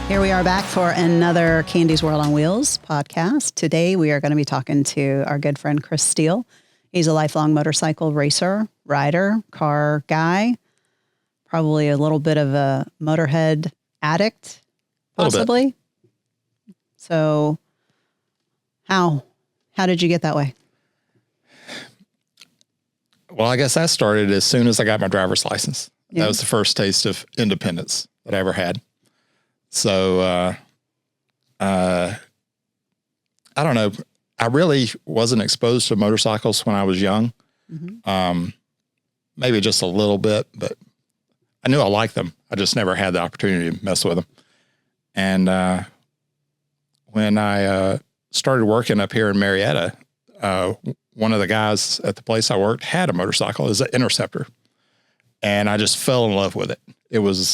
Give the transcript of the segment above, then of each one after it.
Here we are back for another Candy's World on Wheels podcast. Today we are going to be talking to our good friend Chris Steele. He's a lifelong motorcycle racer, rider, car guy, probably a little bit of a motorhead addict, possibly. So how did you get that way? Well, I guess that started as soon as I got my driver's license. Yeah. That was the first taste of independence that I ever had. So, I don't know. I really wasn't exposed to motorcycles when I was young. Mm-hmm. Maybe just a little bit, but I knew I liked them. I just never had the opportunity to mess with them. And, when I, started working up here in Marietta, one of the guys at the place I worked had a motorcycle. It was an Interceptor. And I just fell in love with it.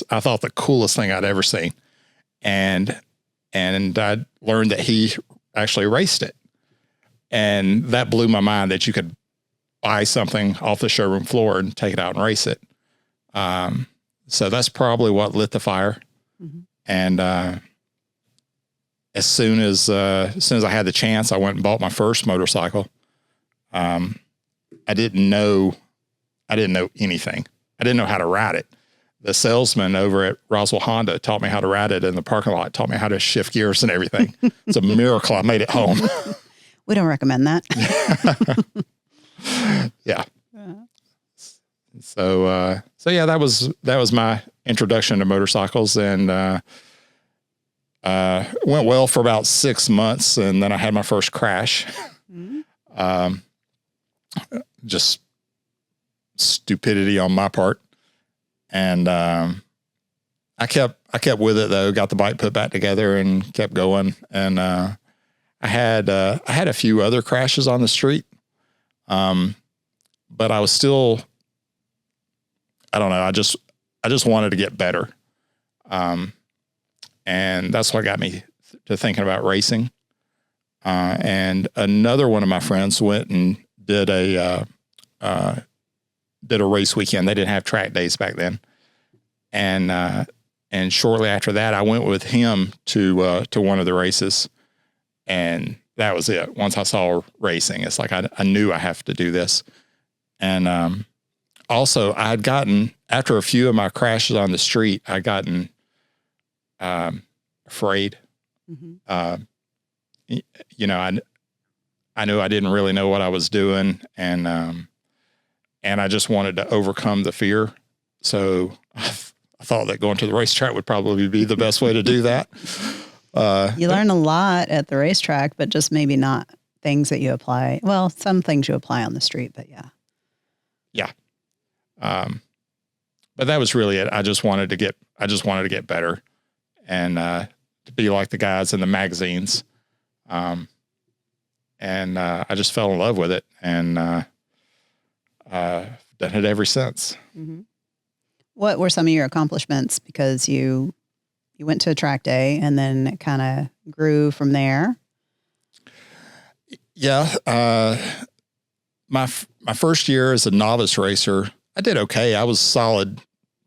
I thought the coolest thing I'd ever seen. And I learned that he actually raced it. And that blew my mind that you could buy something off the showroom floor and take it out and race it. So that's probably what lit the fire. Mm-hmm. And, as soon as I had the chance, I went and bought my first motorcycle. I didn't know anything. I didn't know how to ride it. The salesman over at Roswell Honda taught me how to ride it in the parking lot, taught me how to shift gears and everything. It's a miracle I made it home. We don't recommend that. Yeah. So yeah, that was my introduction to motorcycles, and went well for about 6 months, and then I had my first crash. Mm-hmm. Just stupidity on my part. And, I kept with it though, got the bike put back together and kept going. And, I had a few other crashes on the street. But I was still, I don't know. I just wanted to get better. And that's what got me to thinking about racing. And another one of my friends went and did a race weekend. They didn't have track days back then. And shortly after that, I went with him to one of the races, and that was it. Once I saw racing, it's like, I knew I have to do this. And, also I had gotten, after a few of my crashes on the street, I'd gotten, afraid. Mm-hmm. You know, I knew I didn't really know what I was doing, and I just wanted to overcome the fear. So I thought that going to the racetrack would probably be the best way to do that. You learn a lot at the racetrack, but just maybe not things that you apply. Well, some things you apply on the street, but yeah. Yeah. But that was really it. I just wanted to get better, and to be like the guys in the magazines. And I just fell in love with it, and done it ever since. Mm-hmm. What were some of your accomplishments? Because you went to a track day and then it kind of grew from there. Yeah. My first year as a novice racer, I did okay. I was solid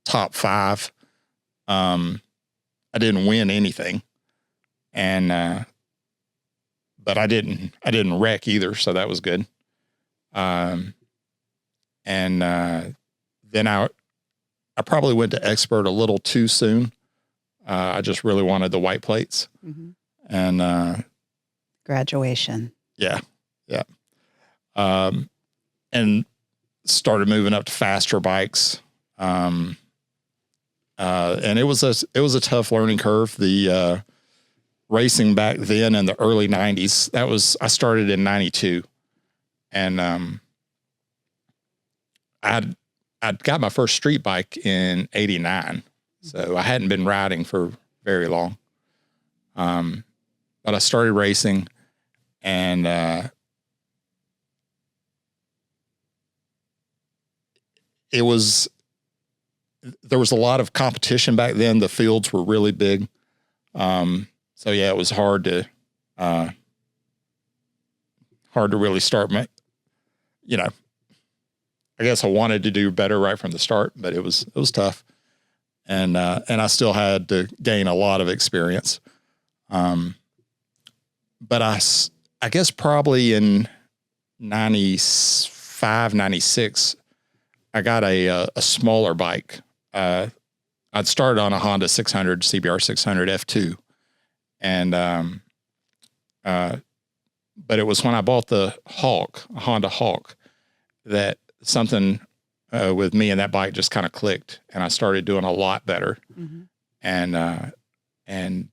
top 5. I didn't win anything, and but I didn't wreck either, so that was good. And then I probably went to expert a little too soon. I just really wanted the white plates. Mm-hmm. And graduation. Yeah. Yeah. And started moving up to faster bikes. And it was a tough learning curve. The racing back then in the early 90s, I started in 92, and I'd got my first street bike in 89. So I hadn't been riding for very long. But I started racing, and there was a lot of competition back then. The fields were really big. So yeah, it was hard to really start I guess I wanted to do better right from the start, but it was tough. and I still had to gain a lot of experience. But I guess probably in 95, 96, I got a smaller bike. I'd started on a Honda 600, CBR 600 F2. And, but it was when I bought the Hawk, a Honda Hawk, that something with me and that bike just kind of clicked, and I started doing a lot better. Mm-hmm. And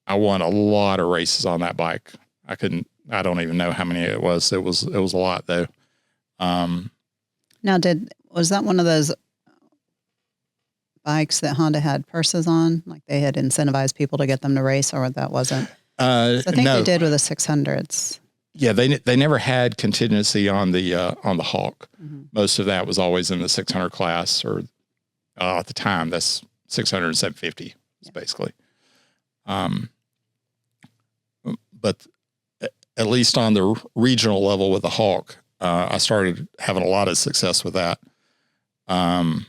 I won a lot of races on that bike. I don't even know how many it was. It was a lot though. Now was that one of those bikes that Honda had purses on? Like they had incentivized people to get them to race, or that wasn't? I think no. they did with the 600s. Yeah, they never had contingency on the Hawk. Mm-hmm. Most of that was always in the 600 class, or at the time that's 600 and 750 basically. But at least on the regional level with the Hawk, I started having a lot of success with that. And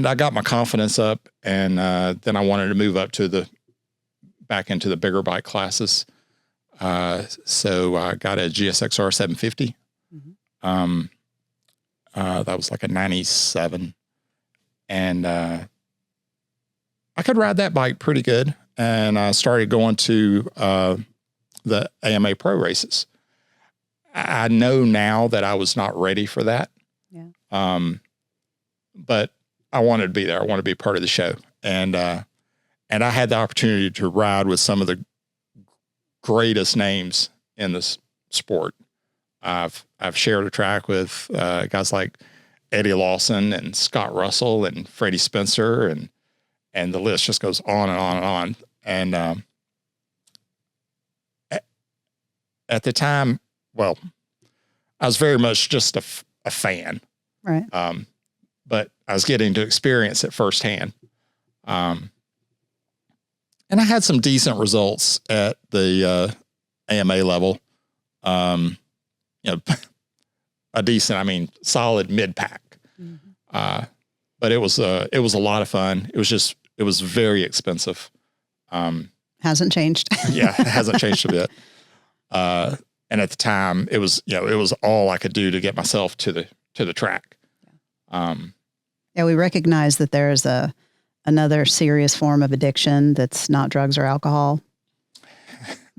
I got my confidence up, and then I wanted to move up back into the bigger bike classes. So I got a GSXR 750. Mm-hmm. That was like a 97. And I could ride that bike pretty good. And I started going to the AMA Pro races. I know now that I was not ready for that. Yeah. But I wanted to be there. I wanted to be part of the show. And I had the opportunity to ride with some of the greatest names in this sport. I've shared a track with guys like Eddie Lawson and Scott Russell and Freddie Spencer, and the list just goes on and on and on. And at the time, well, I was very much just a fan, right? But I was getting to experience it firsthand. And I had some decent results at the AMA level. A decent, solid mid-pack. Mm-hmm. But it was a lot of fun. It was very expensive. Hasn't changed. Yeah, it hasn't changed a bit. And at the time, it was all I could do to get myself to the track. Yeah, we recognize that there is another serious form of addiction that's not drugs or alcohol,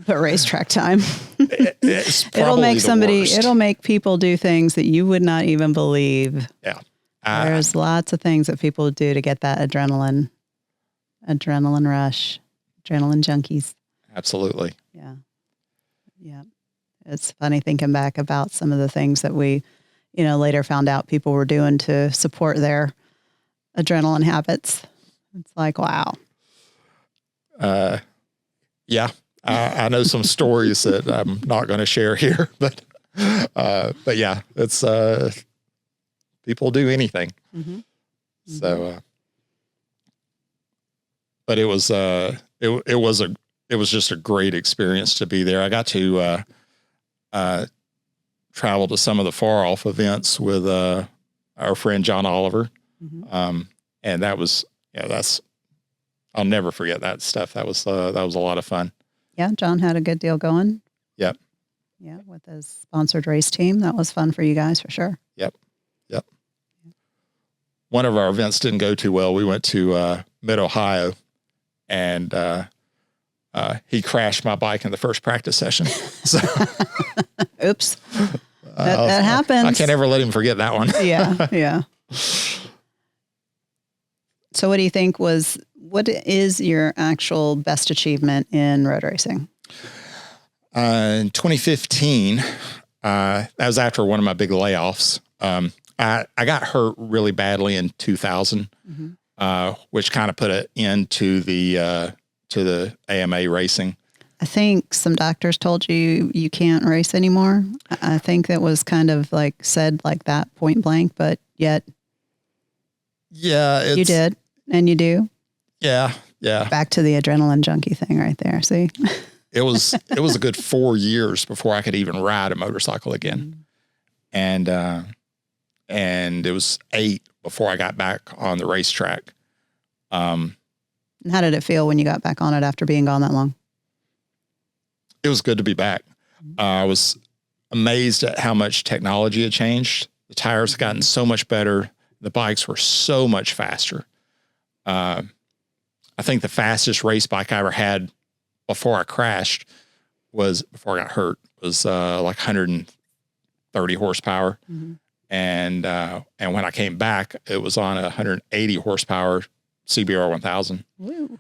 but racetrack time. It'll make people do things that you would not even believe. Yeah. There's lots of things that people do to get that adrenaline rush, adrenaline junkies. Absolutely. Yeah. Yeah. It's funny thinking back about some of the things that we, later found out people were doing to support their adrenaline habits. It's like, wow. Yeah, I know some stories that I'm not going to share here, but yeah, it's, people do anything. Mm-hmm. So, but it was just a great experience to be there. I got to, travel to some of the far off events with, our friend John Oliver. Mm-hmm. And that was, I'll never forget that stuff. That was a lot of fun. Yeah. John had a good deal going. Yep. Yeah. With his sponsored race team. That was fun for you guys for sure. Yep. One of our events didn't go too well. We went to, Mid-Ohio, and, he crashed my bike in the first practice session. So, oops. That happens. I can't ever let him forget that one. Yeah. So what do you think what is your actual best achievement in road racing? In 2015, that was after one of my big layoffs. I got hurt really badly in 2000, mm-hmm. Which kind of put an end to the AMA racing. I think some doctors told you can't race anymore. I think that was kind of said like that point blank, but yet. Yeah. You did. And you do. Yeah. Back to the adrenaline junkie thing right there. See, it was a good 4 years before I could even ride a motorcycle again. Mm-hmm. And it was 8 before I got back on the racetrack. And how did it feel when you got back on it after being gone that long? It was good to be back. I was amazed at how much technology had changed. The tires had gotten so much better. The bikes were so much faster. I think the fastest race bike I ever had before I crashed before I got hurt, was like 130 horsepower. Mm-hmm. And when I came back, it was on a 180 horsepower CBR 1000. Woo.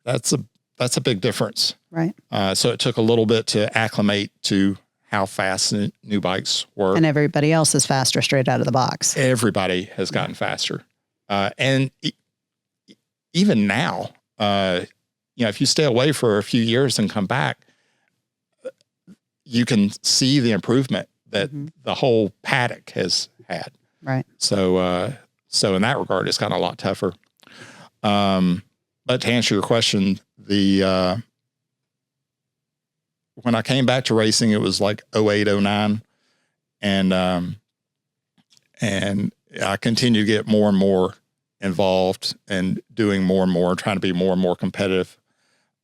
That's a big difference. Right. So it took a little bit to acclimate to how fast new bikes were. And everybody else is faster straight out of the box. Everybody has gotten faster. And even now, if you stay away for a few years and come back, you can see the improvement that the whole paddock has had. Right. So in that regard, it's gotten a lot tougher. But to answer your question, when I came back to racing, it was like 08, 09. And I continue to get more and more involved and doing more and more, trying to be more and more competitive.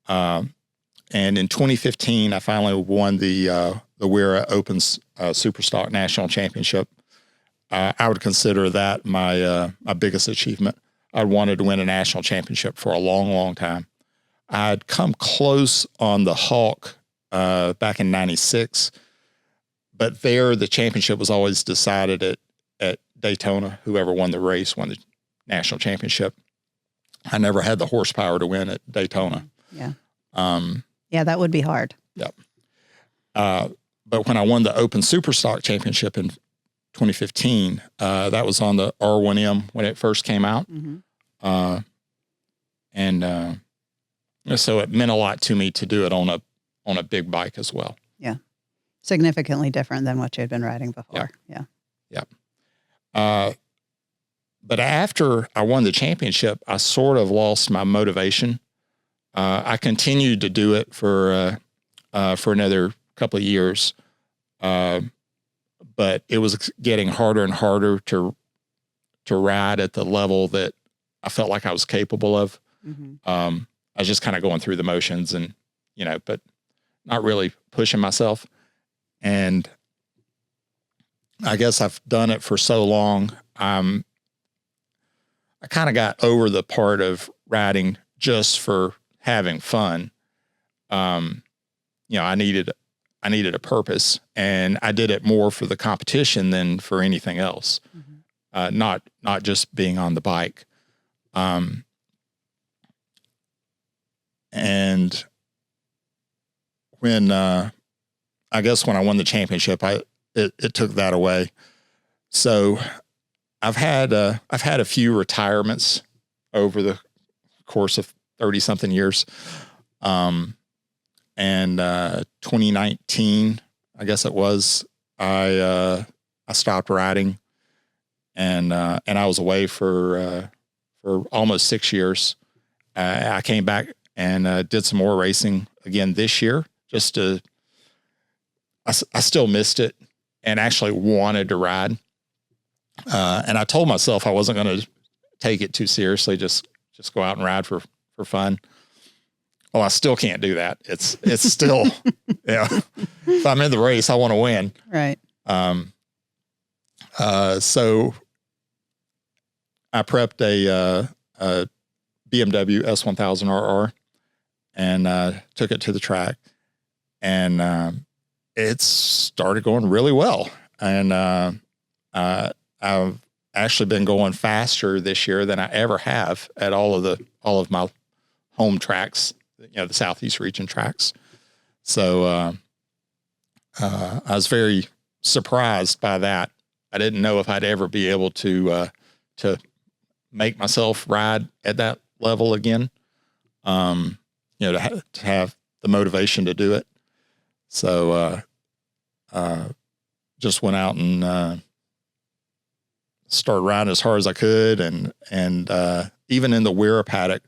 And in 2015, I finally won the WERA Opens Superstock National Championship. I would consider that my biggest achievement. I wanted to win a national championship for a long, long time. I'd come close on the Hawk back in 96, but there the championship was always decided at Daytona. Whoever won the race won the national championship. I never had the horsepower to win at Daytona. Yeah. Yeah, that would be hard. Yep. But when I won the Open Superstock Championship in 2015, that was on the R1M when it first came out. Mm-hmm. So it meant a lot to me to do it on a big bike as well. Yeah. Significantly different than what you had been riding before. Yep. Yeah. Yep. But after I won the championship, I sort of lost my motivation. I continued to do it for another couple of years. But it was getting harder and harder to ride at the level that I felt like I was capable of. Mm-hmm. I was just kind of going through the motions and, but not really pushing myself. And I guess I've done it for so long. I kind of got over the part of riding just for having fun. I needed a purpose, and I did it more for the competition than for anything else. Mm-hmm. Not just being on the bike. And when, I guess when I won the championship, it took that away. So I've had a few retirements over the course of 30 something years. And 2019, I guess it was, I stopped riding, and I was away for almost 6 years. I came back and did some more racing again this year. I still missed it and actually wanted to ride. And I told myself I wasn't going to take it too seriously, just go out and ride for fun. Well, I still can't do that. It's still, if I'm in the race, I want to win. Right. So I prepped a BMW S1000 RR and took it to the track, and it started going really well. And I've actually been going faster this year than I ever have at all of my home tracks, the Southeast region tracks. So I was very surprised by that. I didn't know if I'd ever be able to make myself ride at that level again. To have the motivation to do it. So just went out and started riding as hard as I could, and even in the WERA paddock,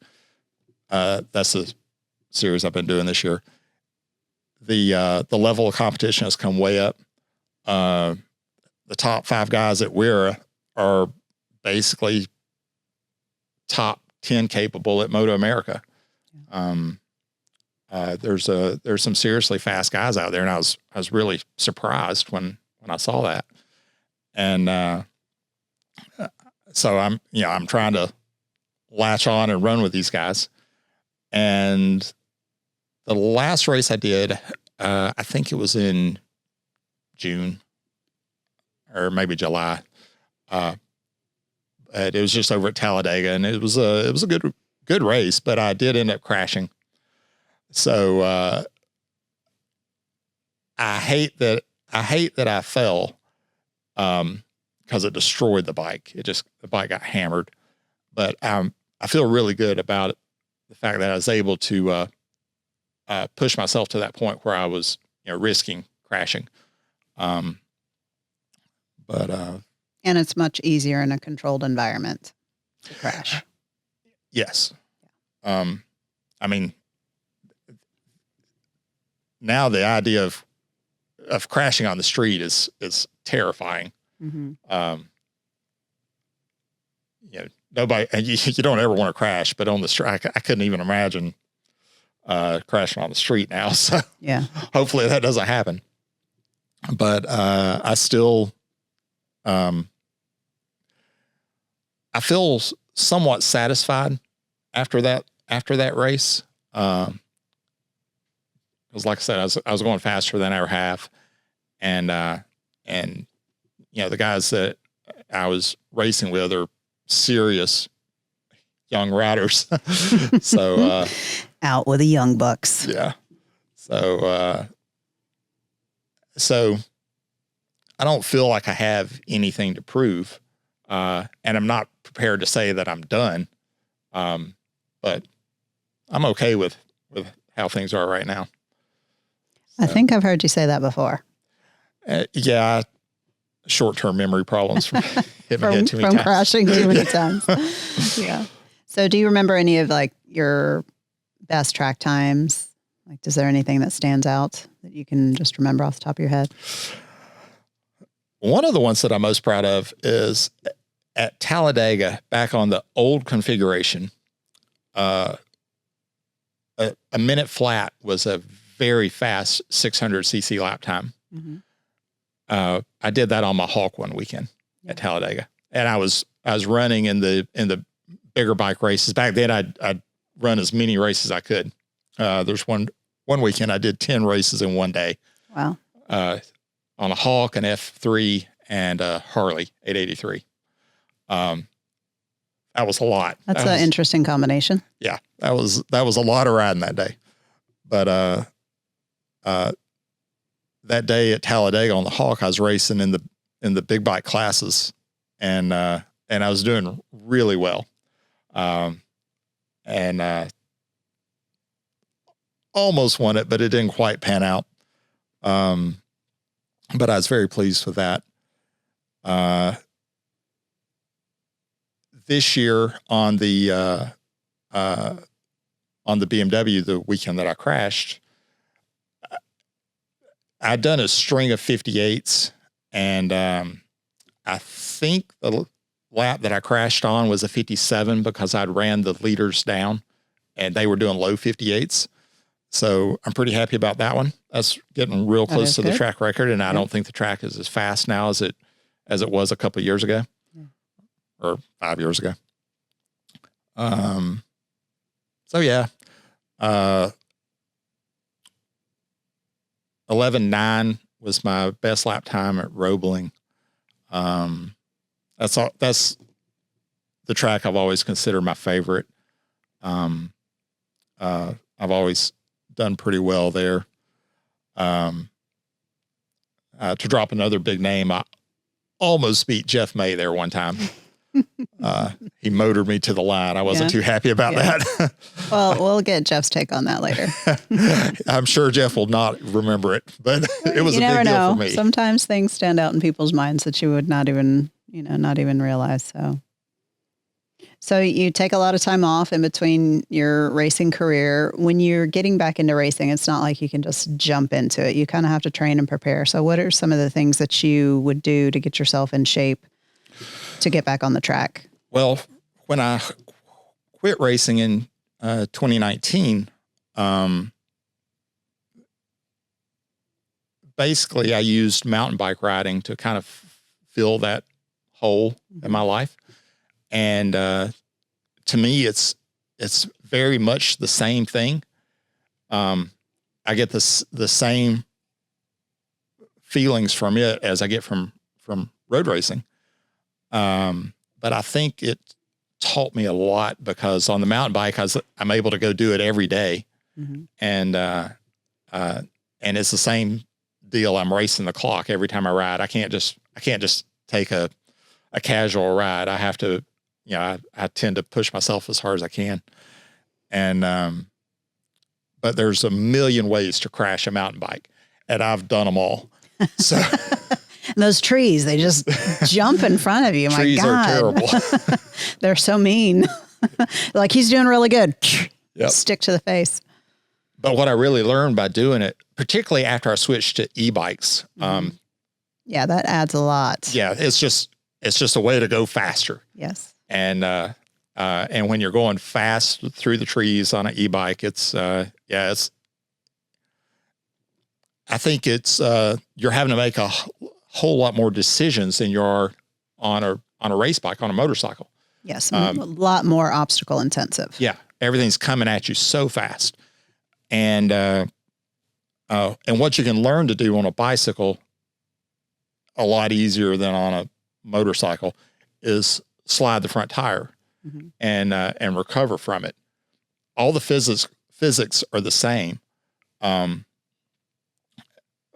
that's the series I've been doing this year. The level of competition has come way up. The top 5 guys at WERA are basically top 10 capable at Moto America. There's some seriously fast guys out there, and I was really surprised when I saw that. And so I'm trying to latch on and run with these guys. And the last race I did, I think it was in June or maybe July. It was just over at Talladega, and it was a good race, but I did end up crashing. So I hate that I fell because it destroyed the bike. The bike got hammered. But I feel really good about it, the fact that I was able to push myself to that point where I was risking crashing. And it's much easier in a controlled environment to crash. Yes. I mean, now the idea of crashing on the street is terrifying. Mm-hmm. Nobody, you don't ever want to crash, but on the street, I couldn't even imagine crashing on the street now. So yeah, hopefully that doesn't happen. But I still, I feel somewhat satisfied after that race. Because like I said, I was going faster than I ever have. And the guys that I was racing with are serious young riders. So, out with the young bucks. Yeah. So I don't feel like I have anything to prove. And I'm not prepared to say that I'm done. But I'm okay with how things are right now. So, I think I've heard you say that before. Yeah. Short-term memory problems from hitting my head too many times. Crashing too many times. Yeah. So do you remember any of like your best track times? Like, is there anything that stands out that you can just remember off the top of your head? One of the ones that I'm most proud of is at Talladega, back on the old configuration. A minute flat was a very fast 600cc lap time. Mm-hmm. I did that on my Hawk one weekend at Talladega, and I was running in the bigger bike races. Back then I'd run as many races as I could. There's one weekend I did 10 races in one day. Wow. On a Hawk, an F3, and a Harley 883. That was a lot. That's an interesting combination. Yeah, that was a lot of riding that day. But that day at Talladega on the Hawk, I was racing in the big bike classes, and I was doing really well, and almost won it, but it didn't quite pan out. But I was very pleased with that. This year on the BMW, the weekend that I crashed, I'd done a string of 58s, and I think the lap that I crashed on was a 57 because I'd ran the leaders down, and they were doing low 58s. So I'm pretty happy about that one. That's getting real close to the track record, and I don't think the track is as fast now as it was a couple of years ago, or 5 years ago. So yeah, 11.9 was my best lap time at Roebling. That's the track I've always considered my favorite. I've always done pretty well there. To drop another big name, I almost beat Jeff May there one time. He motored me to the line. I wasn't too happy about that. Well, we'll get Jeff's take on that later. I'm sure Jeff will not remember it, but it was a big deal for me. Sometimes things stand out in people's minds that you would not even realize. So you take a lot of time off in between your racing career. When you're getting back into racing, it's not like you can just jump into it. You kind of have to train and prepare. So what are some of the things that you would do to get yourself in shape to get back on the track? Well, when I quit racing in 2019, basically I used mountain bike riding to kind of fill that hole in my life. And to me, it's very much the same thing. I get the same feelings from it as I get from road racing. But I think it taught me a lot because on the mountain bike, I'm able to go do it every day. And it's the same deal. I'm racing the clock every time I ride. I can't just take a casual ride. I have to, I tend to push myself as hard as I can. And, but there's a million ways to crash a mountain bike, and I've done them all. So those trees, they just jump in front of you. Trees My God. are terrible. They're so mean. Like, he's doing really good. Yep. Stick to the face. But what I really learned by doing it, particularly after I switched to e-bikes, yeah, that adds a lot. yeah, it's just a way to go faster. Yes. And when you're going fast through the trees on an e-bike, I think you're having to make a whole lot more decisions than you are on a race bike, on a motorcycle. Yes. A lot more obstacle intensive. Yeah. Everything's coming at you so fast. And what you can learn to do on a bicycle a lot easier than on a motorcycle is slide the front tire and recover from it. All the physics are the same.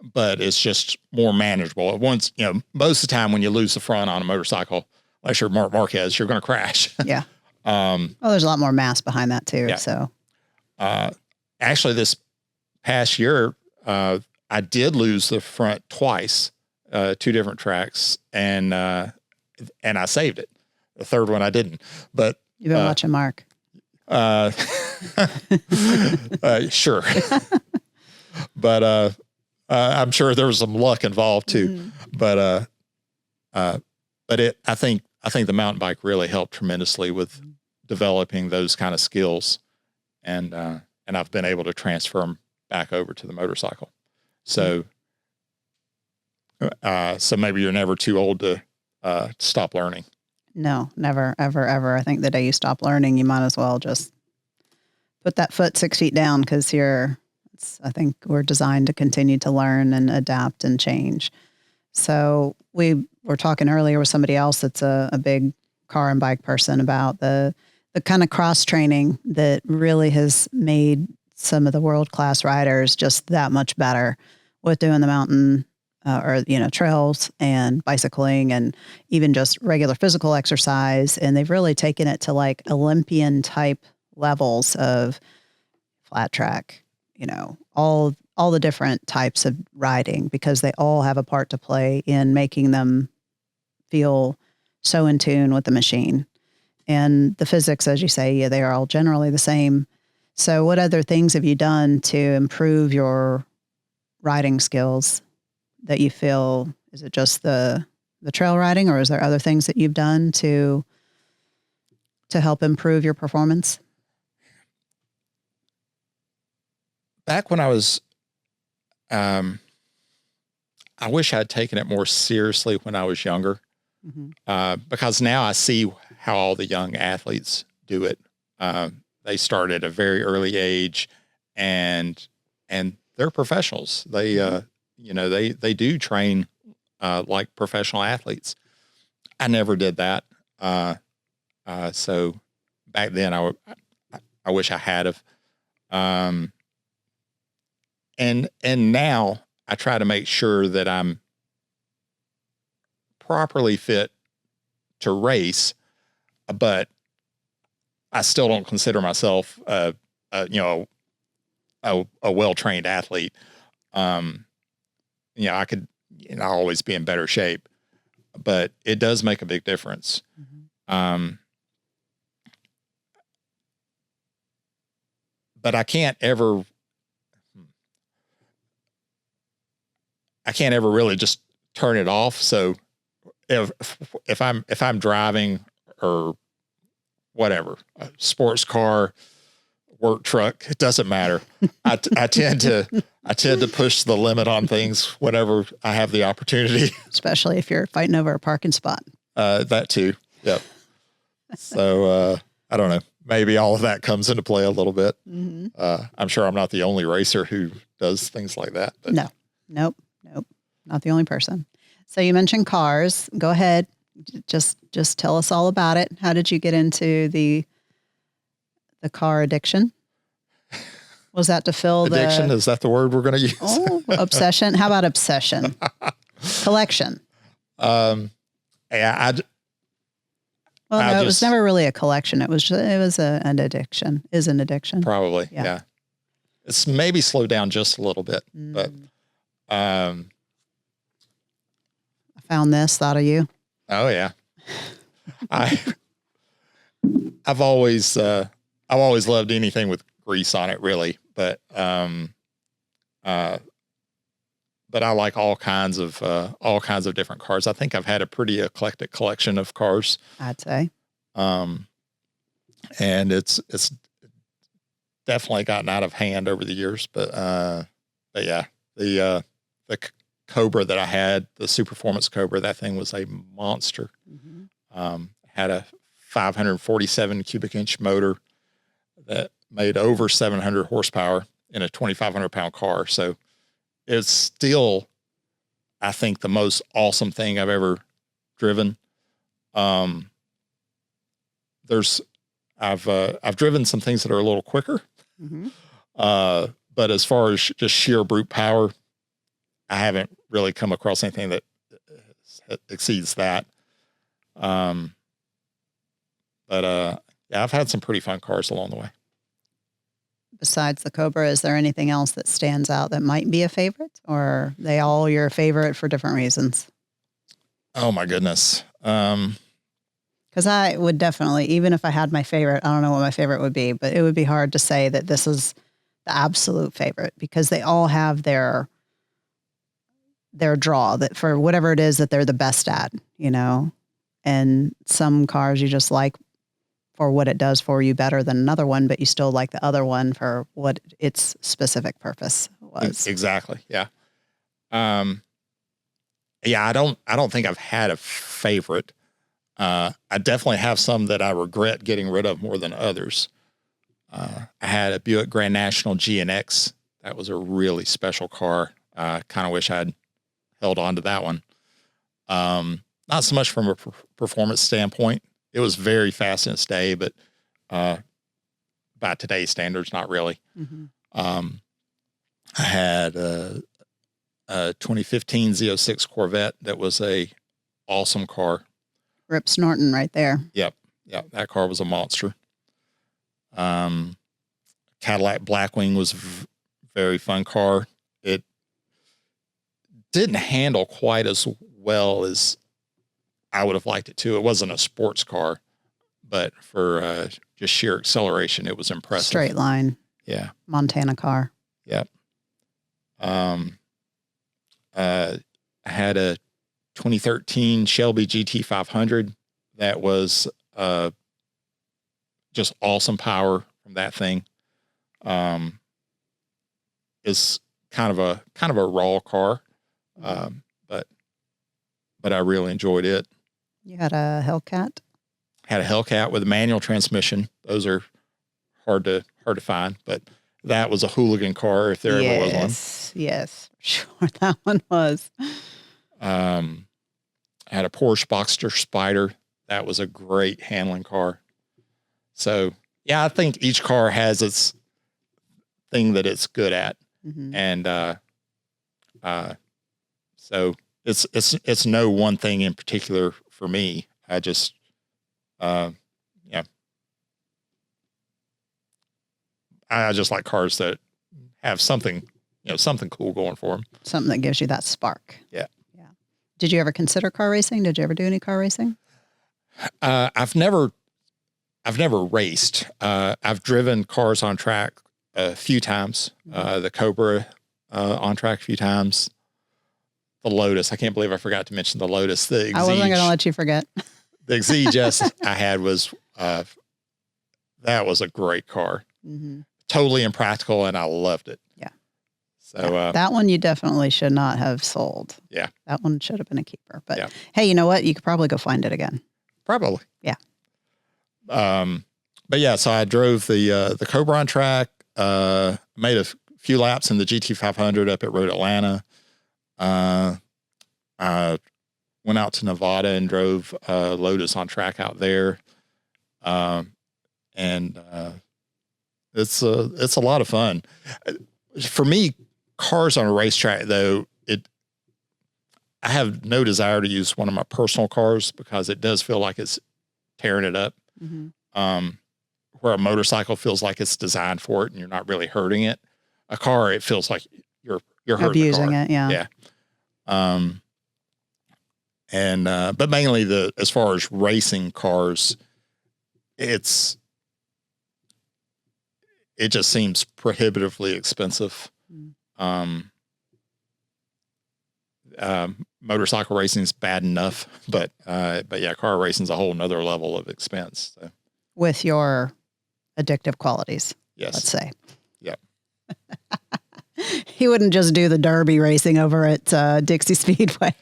But it's just more manageable. Once, most of the time when you lose the front on a motorcycle, unless you're Mark Marquez, you're going to crash. Yeah. There's a lot more mass behind that too. Yeah. So, actually this past year, I did lose the front twice, 2 different tracks, and I saved it. The third one I didn't, but you've been watching Mark. Sure. But, I'm sure there was some luck involved too, but I think the mountain bike really helped tremendously with developing those kind of skills, and I've been able to transfer them back over to the motorcycle. So, so maybe you're never too old to stop learning. No, never, ever, ever. I think the day you stop learning, you might as well just put that foot 6 feet down, because I think we're designed to continue to learn and adapt and change. So we were talking earlier with somebody else that's a big car and bike person about the kind of cross training that really has made some of the world-class riders just that much better with doing the mountain trails and bicycling and even just regular physical exercise. And they've really taken it to like Olympian type levels of flat track, all the different types of riding, because they all have a part to play in making them feel so in tune with the machine. And the physics, as you say, they are all generally the same. So what other things have you done to improve your riding skills that you feel, is it just the trail riding, or is there other things that you've done to help improve your performance? Back when I was, I wish I'd taken it more seriously when I was younger, because now I see how all the young athletes do it. They start at a very early age, and they're professionals. They, they do train like professional athletes. I never did that. So back then, I wish I had have. And now I try to make sure that I'm properly fit to race, but I still don't consider myself a well-trained athlete. I could, always be in better shape, but it does make a big difference. But I can't ever really just turn it off. So if I'm driving or whatever, a sports car, work truck, it doesn't matter. I tend to push the limit on things whenever I have the opportunity. Especially if you're fighting over a parking spot. That too. Yep. So, I don't know, maybe all of that comes into play a little bit. I'm sure I'm not the only racer who does things like that. But. No, nope. Not the only person. So you mentioned cars. Go ahead. Just tell us all about it. How did you get into the car addiction? Was that to fill addiction? Is that the word we're going to use? Obsession. How about obsession? Collection. Yeah. It was never really a collection. It was an addiction. Is an addiction. Probably. Yeah. It's maybe slowed down just a little bit, but I found this. Thought of you. Oh yeah. I've always loved anything with grease on it, really, but I like all kinds of different cars. I think I've had a pretty eclectic collection of cars, I'd say. And it's definitely gotten out of hand over the years, but yeah, the Cobra that I had, the Super Performance Cobra, that thing was a monster. Had a 547 cubic inch motor that made over 700 horsepower in a 2,500 pound car. So it's still, I think, the most awesome thing I've ever driven. I've driven some things that are a little quicker, but as far as just sheer brute power, I haven't really come across anything that exceeds that. Yeah, I've had some pretty fun cars along the way. Besides the Cobra, is there anything else that stands out that might be a favorite, or are they all your favorite for different reasons? Oh my goodness. Because I would definitely, even if I had my favorite, I don't know what my favorite would be, but it would be hard to say that this is the absolute favorite, because they all have their draw, that for whatever it is that they're the best at, and some cars you just like for what it does for you better than another one, but you still like the other one for what its specific purpose was. Exactly. Yeah. Yeah, I don't think I've had a favorite. I definitely have some that I regret getting rid of more than others. I had a Buick Grand National GNX. That was a really special car. I kind of wish I'd held on to that one. Not so much from a performance standpoint. It was very fast in its day, but by today's standards, not really. I had a 2015 Z06 Corvette that was a awesome car. Rip snorting right there. Yep. That car was a monster. Cadillac Blackwing was very fun car. It didn't handle quite as well as I would have liked it to. It wasn't a sports car, but for just sheer acceleration, it was impressive. Straight line. Yeah. Montana car. Yep. I had a 2013 Shelby GT500 that was just awesome power from that thing. Is kind of a raw car, but I really enjoyed it. You had a Hellcat? Had a Hellcat with a manual transmission. Those are hard to find, but that was a hooligan car if there ever was one. Yes, sure, that one was. I had a Porsche Boxster Spider. That was a great handling car. So yeah, I think each car has its thing that it's good at, and so it's no one thing in particular for me. I just I just like cars that have something cool going for them. Something that gives you that spark. Yeah. Did you ever consider car racing? Did you ever do any car racing? I've never raced. I've driven cars on track a few times. The Cobra on track a few times. the Lotus. I can't believe I forgot to mention the Lotus. The I wasn't going to let you forget. The Exige I had was, that was a great car. Mm-hmm. Totally impractical, and I loved it. Yeah. So that one you definitely should not have sold. Yeah. That one should have been a keeper. But hey, you know what? You could probably go find it again. Probably. Yeah. But yeah, so I drove the Cobron track, made a few laps in the GT500 up at Road Atlanta. I went out to Nevada and drove Lotus on track out there. It's a lot of fun. For me, cars on a racetrack, though, I have no desire to use one of my personal cars because it does feel like it's tearing it up. Mm-hmm. Where a motorcycle feels like it's designed for it and you're not really hurting it. A car, it feels like you're hurting abusing the car. it. Yeah. But mainly as far as racing cars, it just seems prohibitively expensive. Motorcycle racing is bad enough, but yeah, car racing is a whole nother level of expense. So. With your addictive qualities, yes, let's say. Yeah. He wouldn't just do the derby racing over at Dixie Speedway.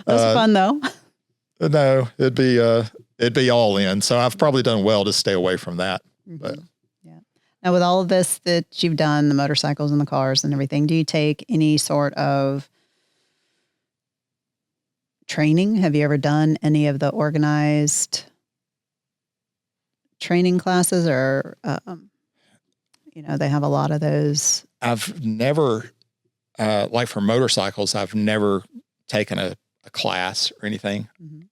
That's fun though. No, it'd be all in. So I've probably done well to stay away from that. Mm-hmm. But yeah. Now with all of this that you've done, the motorcycles and the cars and everything, do you take any sort of training? Have you ever done any of the organized training classes or, they have a lot of those. I've never, like for motorcycles, I've never taken a class or anything. Mm-hmm.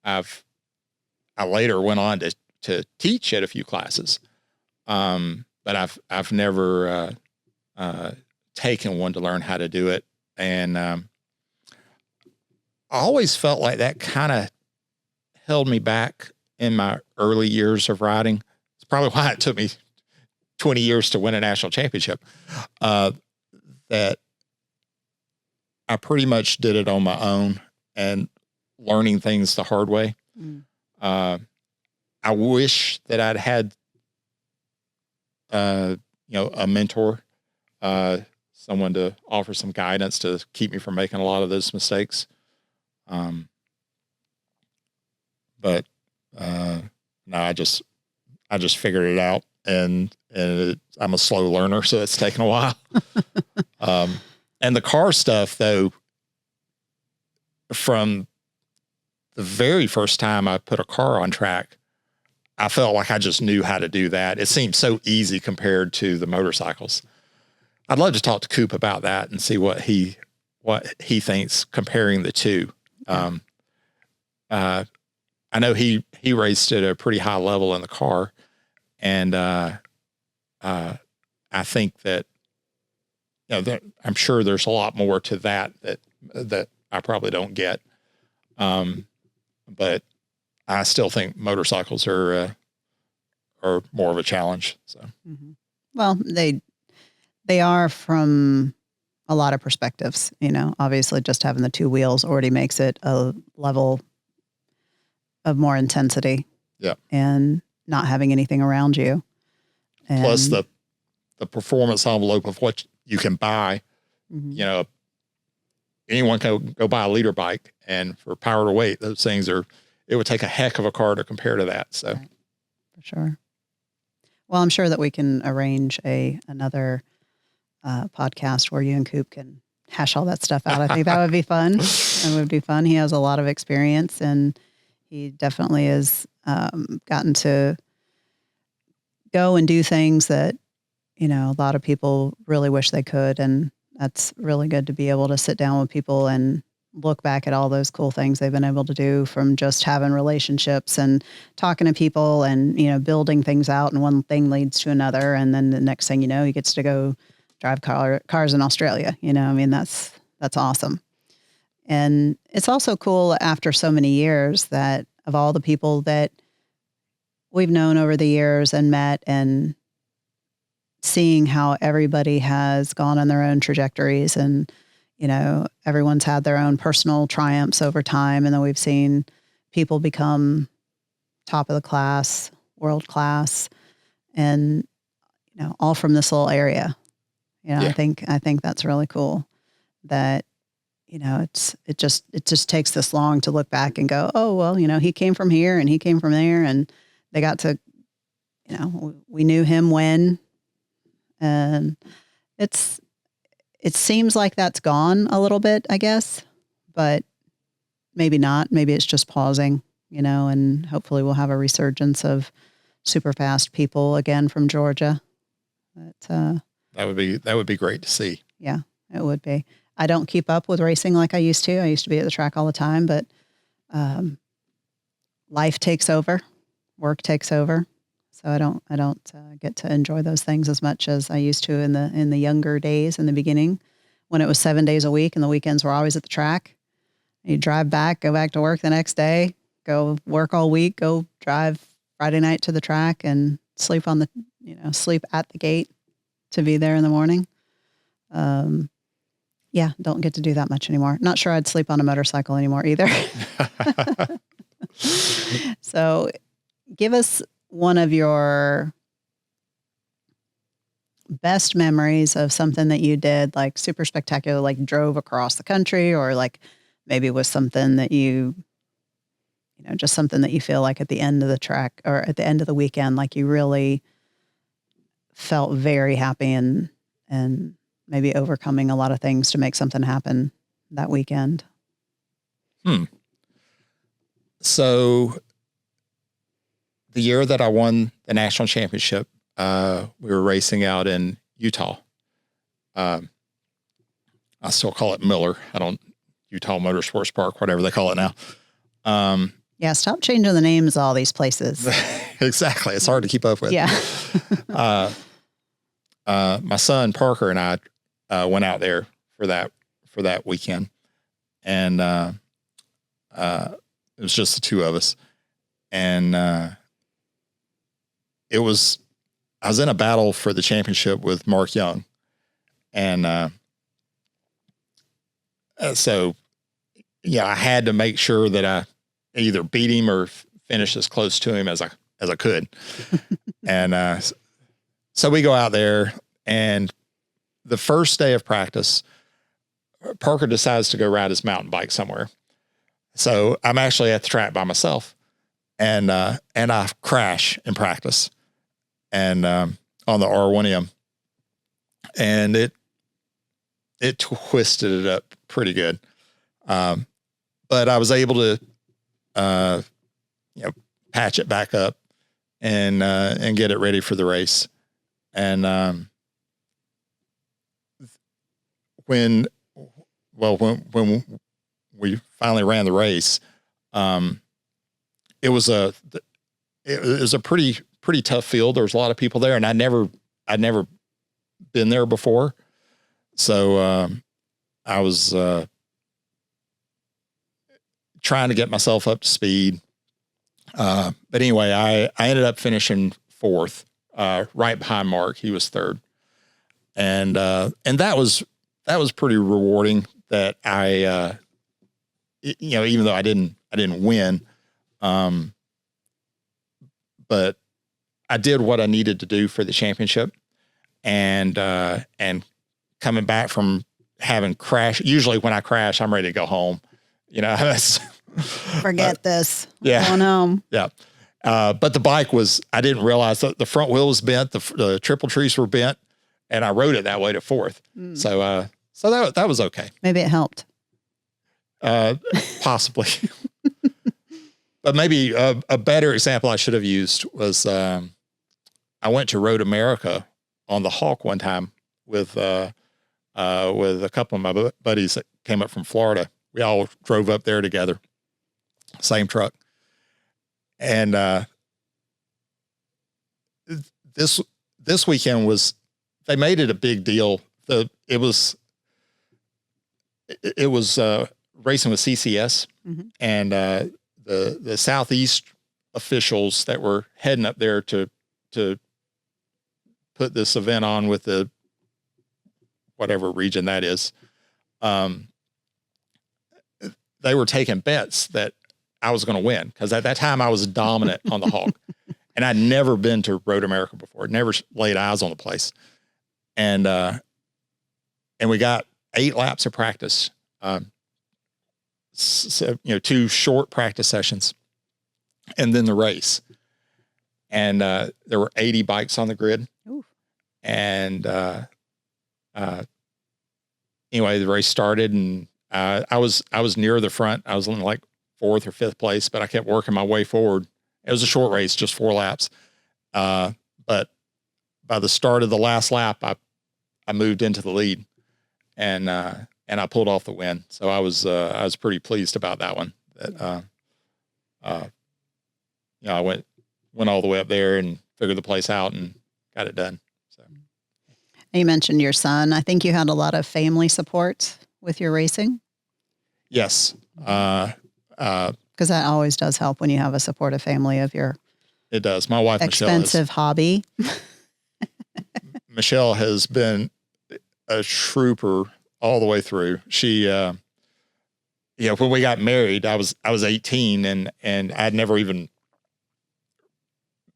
I later went on to teach at a few classes. But I've never, taken one to learn how to do it. And, I always felt like that kind of held me back in my early years of riding. It's probably why it took me 20 years to win a national championship. That I pretty much did it on my own and learning things the hard way. Mm. I wish that I'd had, a mentor, someone to offer some guidance to keep me from making a lot of those mistakes. But no, I just figured it out, and I'm a slow learner, so it's taken a while. And the car stuff, though, from the very first time I put a car on track, I felt like I just knew how to do that. It seemed so easy compared to the motorcycles. I'd love to talk to Coop about that and see what he thinks comparing the two. I know he raced at a pretty high level in the car, and I think that I'm sure there's a lot more to that I probably don't get. But I still think motorcycles are more of a challenge. So, mm-hmm. Well, they are from a lot of perspectives. Obviously, just having the two wheels already makes it a level of more intensity. Yeah, and not having anything around you. And plus the performance envelope of what you can buy. Mm-hmm. Anyone can go buy a liter bike, and for power to weight, those things it would take a heck of a car to compare to that. So, right. For sure. Well, I'm sure that we can arrange another podcast where you and Coop can hash all that stuff out. I think that would be fun. It would be fun. He has a lot of experience, and he definitely has gotten to go and do things that, a lot of people really wish they could. And that's really good to be able to sit down with people and look back at all those cool things they've been able to do, from just having relationships and talking to people and, building things out, and one thing leads to another. And then the next thing you know, he gets to go drive cars in Australia. That's awesome. And it's also cool after so many years that of all the people that we've known over the years and met, and seeing how everybody has gone on their own trajectories and, everyone's had their own personal triumphs over time. And then we've seen people become top of the class, world class, and, all from this little area. Yeah. I think that's really cool that, it just takes this long to look back and go, oh, well, he came from here and he came from there, and they got to, we knew him when, and it seems like that's gone a little bit, I guess, but maybe not. Maybe it's just pausing, and hopefully we'll have a resurgence of super fast people again from Georgia. But, that would be great to see. Yeah, it would be. I don't keep up with racing like I used to. I used to be at the track all the time, but life takes over, work takes over. So I don't get to enjoy those things as much as I used to in the younger days, in the beginning, when it was 7 days a week and the weekends were always at the track. You drive back, go back to work the next day, go work all week, go drive Friday night to the track, and sleep sleep at the gate to be there in the morning. Yeah, don't get to do that much anymore. Not sure I'd sleep on a motorcycle anymore either. So give us one of your best memories of something that you did, like super spectacular, like drove across the country, or like maybe it was something that just something that you feel like at the end of the track or at the end of the weekend, like you really felt very happy and maybe overcoming a lot of things to make something happen that weekend. So the year that I won the national championship, we were racing out in Utah. I still call it Miller. Utah Motorsports Park, whatever they call it now. Yeah, stop changing the names of all these places. Exactly. It's hard to keep up with. Yeah. My son Parker and I went out there for that weekend, and it was just the two of us, and I was in a battle for the championship with Mark Young, and so I had to make sure that I either beat him or finish as close to him as I could, and so we go out there, and the first day of practice, Parker decides to go ride his mountain bike somewhere. So I'm actually at the track by myself, and I crash in practice, and on the R1M, and it twisted it up pretty good. But I was able to, patch it back up and get it ready for the race. And when we finally ran the race, it was a pretty tough field. There was a lot of people there, and I'd never been there before. So I was trying to get myself up to speed. But anyway, I ended up finishing fourth, right behind Mark. He was third. And that was pretty rewarding that I, even though I didn't win, but I did what I needed to do for the championship, and coming back from having crashed. Usually when I crash, I'm ready to go home. Forget this. Yeah. Going home. Yeah. But the bike I didn't realize that the front wheel was bent. The triple trees were bent, and I rode it that way to fourth. So that was okay. Maybe it helped. Possibly. But maybe a better example I should have used was, I went to Road America on the Hawk one time with a couple of my buddies that came up from Florida. We all drove up there together, same truck. And this weekend they made it a big deal. It was racing with CCS, mm-hmm. and the Southeast officials that were heading up there to put this event on with the whatever region that is, they were taking bets that I was going to win, because at that time I was dominant on the hog, and I'd never been to Road America before, never laid eyes on the place. And we got 8 laps of practice. So, 2 short practice sessions and then the race. And there were 80 bikes on the grid. Ooh. And anyway, the race started, and I was near the front. I was in like 4th or 5th place, but I kept working my way forward. It was a short race, just 4 laps. But by the start of the last lap, I moved into the lead, and I pulled off the win. So I was pretty pleased about that one. That I went all the way up there and figured the place out and got it done. So you mentioned your son. I think you had a lot of family support with your racing. Yes. Because that always does help when you have a supportive family of your it does. My wife, expensive hobby. Michelle has been a trooper all the way through. She, when we got married, I was 18 and I'd never even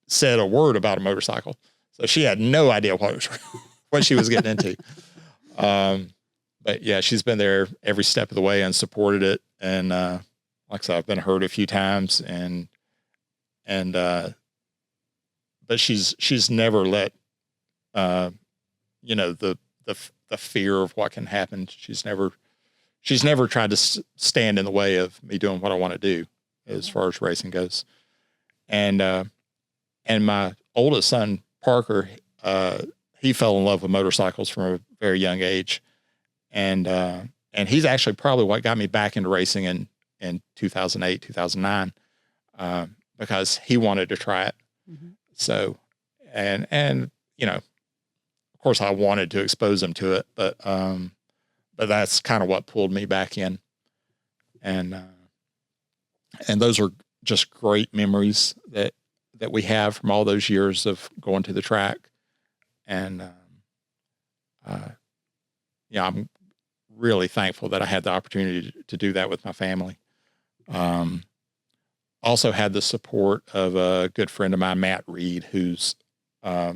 said a word about a motorcycle. So she had no idea what she was getting into. But yeah, she's been there every step of the way and supported it. And, like I said, I've been hurt a few times but she's never let, the fear of what can happen. She's never tried to stand in the way of me doing what I want to do as far as racing goes. And my oldest son, Parker, he fell in love with motorcycles from a very young age. And he's actually probably what got me back into racing in 2008, 2009, because he wanted to try it. Mm-hmm. So, and of course I wanted to expose him to it, but that's kind of what pulled me back in. And those are just great memories that we have from all those years of going to the track. And, I'm really thankful that I had the opportunity to do that with my family. Also had the support of a good friend of mine, Matt Reed, who's, I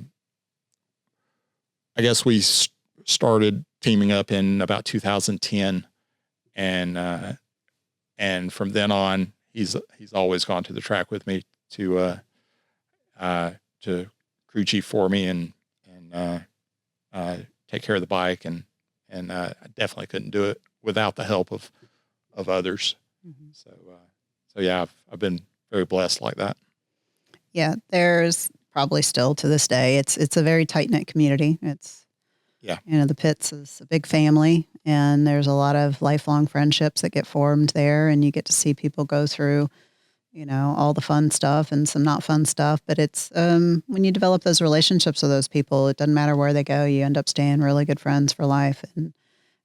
guess we started teaming up in about 2010, and from then on, he's always gone to the track with me to crew chief for me and take care of the bike, and I definitely couldn't do it without the help of others. Mm-hmm. So yeah, I've been very blessed like that. Yeah, there's probably still to this day, it's a very tight-knit community. It's, the pits is a big family, and there's a lot of lifelong friendships that get formed there, and you get to see people go through, all the fun stuff and some not fun stuff. But it's, when you develop those relationships with those people, it doesn't matter where they go, you end up staying really good friends for life. And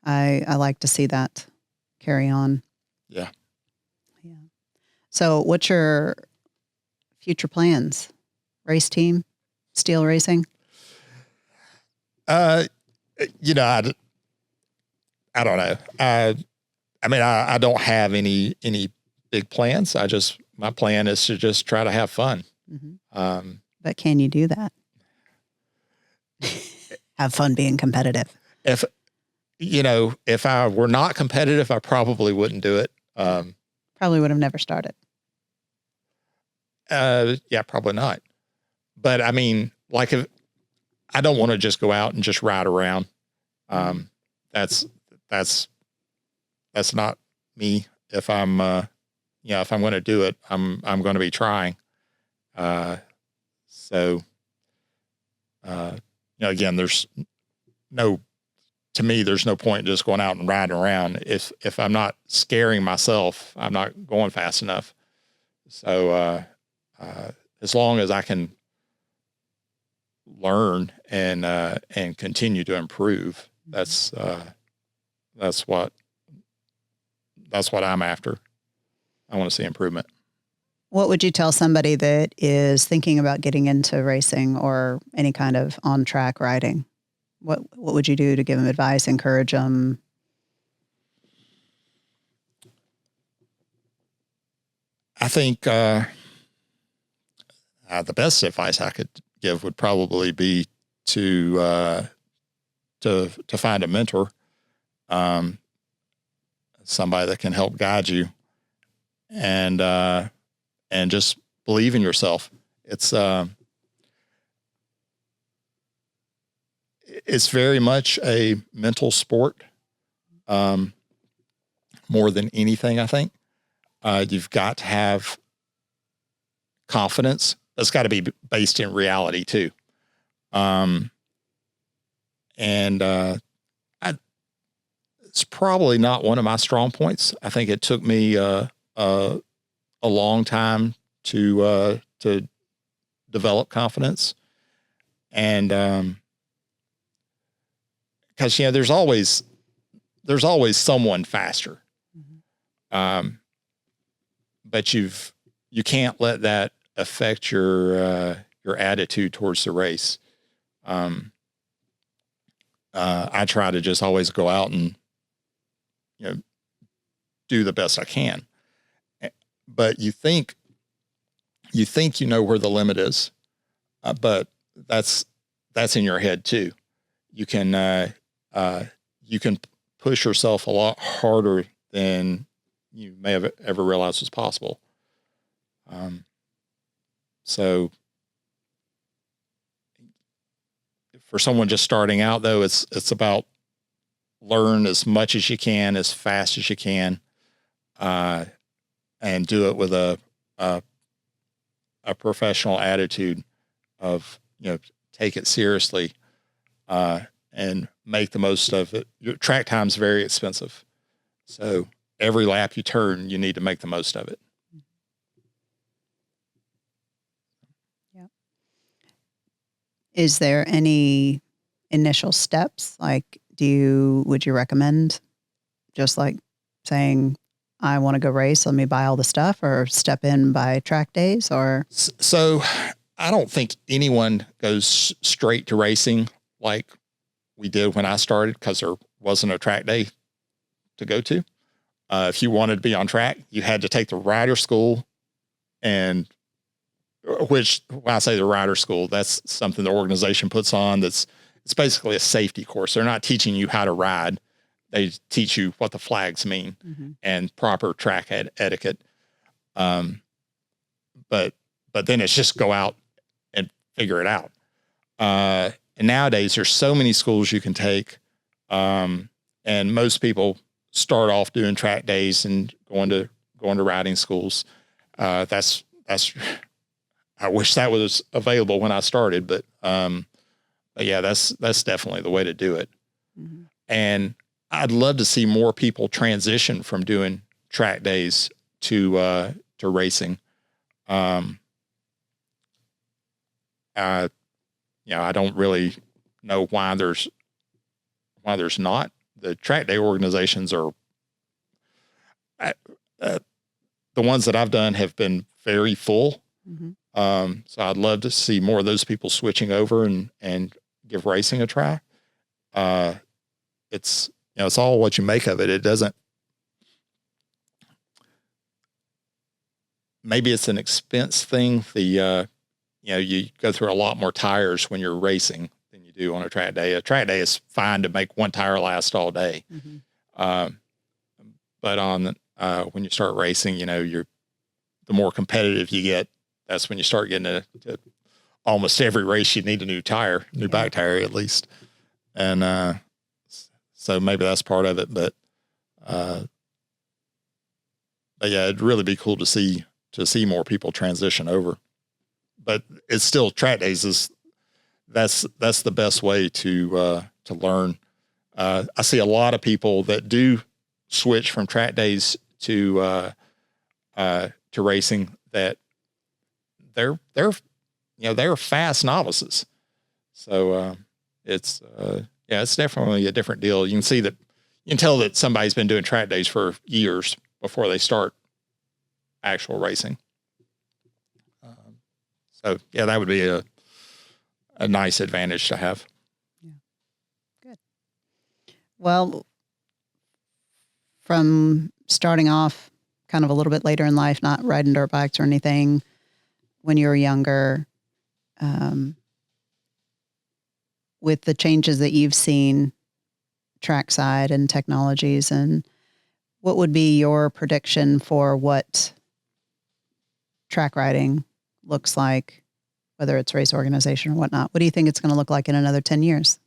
I like to see that carry on. Yeah. Yeah. So what's your future plans? Race team, Steele Racing? I don't know. I don't have any big plans. My plan is to just try to have fun. Mm-hmm. But can you do that? Have fun being competitive. If I were not competitive, I probably wouldn't do it. Probably would have never started. Yeah, probably not. But I mean, like, if I don't want to just go out and just ride around, that's not me. If I'm, if I'm going to do it, I'm going to be trying. Again, there's no point in just going out and riding around. If I'm not scaring myself, I'm not going fast enough. So, as long as I can learn and continue to improve, that's what I'm after. I want to see improvement. What would you tell somebody that is thinking about getting into racing or any kind of on-track riding? What would you do to give them advice, encourage them? I think the best advice I could give would probably be to find a mentor, somebody that can help guide you, and just believe in yourself. It's very much a mental sport, more than anything, I think. You've got to have confidence. It's got to be based in reality too. It's probably not one of my strong points. I think it took me a long time to develop confidence, and because there's always someone faster, but you can't let that affect your attitude towards the race. I try to just always go out and do the best I can. But you think you know where the limit is, but that's in your head too. You can push yourself a lot harder than you may have ever realized was possible. So for someone just starting out, though, it's about learn as much as you can, as fast as you can, and do it with a professional attitude of, take it seriously, and make the most of it. Your track time's very expensive. So every lap you turn, you need to make the most of it. Yeah. Is there any initial steps? Like, would you recommend just like saying, I want to go race, let me buy all the stuff, or step in by track days? Or so I don't think anyone goes straight to racing like we did when I started, because there wasn't a track day to go to. If you wanted to be on track, you had to take the rider school, and which, when I say the rider school, that's something the organization puts on. It's basically a safety course. They're not teaching you how to ride. They teach you what the flags mean, and proper track etiquette. But then it's just go out and figure it out. And nowadays there's so many schools you can take. And most people start off doing track days and going to riding schools. That's, I wish that was available when I started, but yeah, that's definitely the way to do it. And I'd love to see more people transition from doing track days to racing. I don't really know why there's not. The track day organizations are, the ones that I've done have been very full. So I'd love to see more of those people switching over and give racing a try. It's all what you make of it. It doesn't, maybe it's an expense thing. You go through a lot more tires when you're racing than you do on a track day. A track day is fine to make one tire last all day. But when you start racing, the more competitive you get, that's when you start getting to almost every race you need a new back tire at least. And so maybe that's part of it. But yeah, it'd really be cool to see more people transition over. But it's still, track days that's the best way to learn. I see a lot of people that do switch from track days to racing, that they're fast novices. So it's definitely a different deal. You can tell that somebody's been doing track days for years before they start actual racing. So yeah, that would be a nice advantage to have. Yeah. Good. Well, from starting off kind of a little bit later in life, not riding dirt bikes or anything, when you were younger, with the changes that you've seen trackside and technologies, and what would be your prediction for what track riding looks like, whether it's race organization or whatnot? What do you think it's going to look like in another 10 years?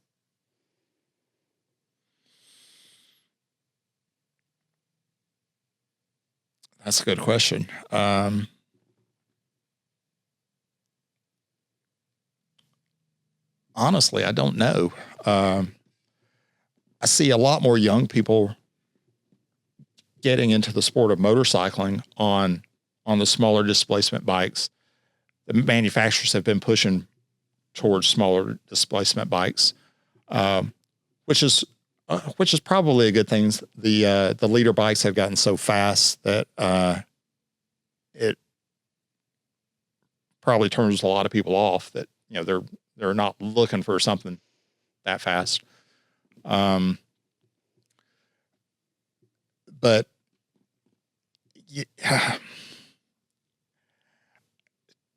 That's a good question. Honestly, I don't know. I see a lot more young people getting into the sport of motorcycling on the smaller displacement bikes. The manufacturers have been pushing towards smaller displacement bikes, which is probably a good thing. The leader bikes have gotten so fast that it probably turns a lot of people off. That they're not looking for something that fast. But yeah,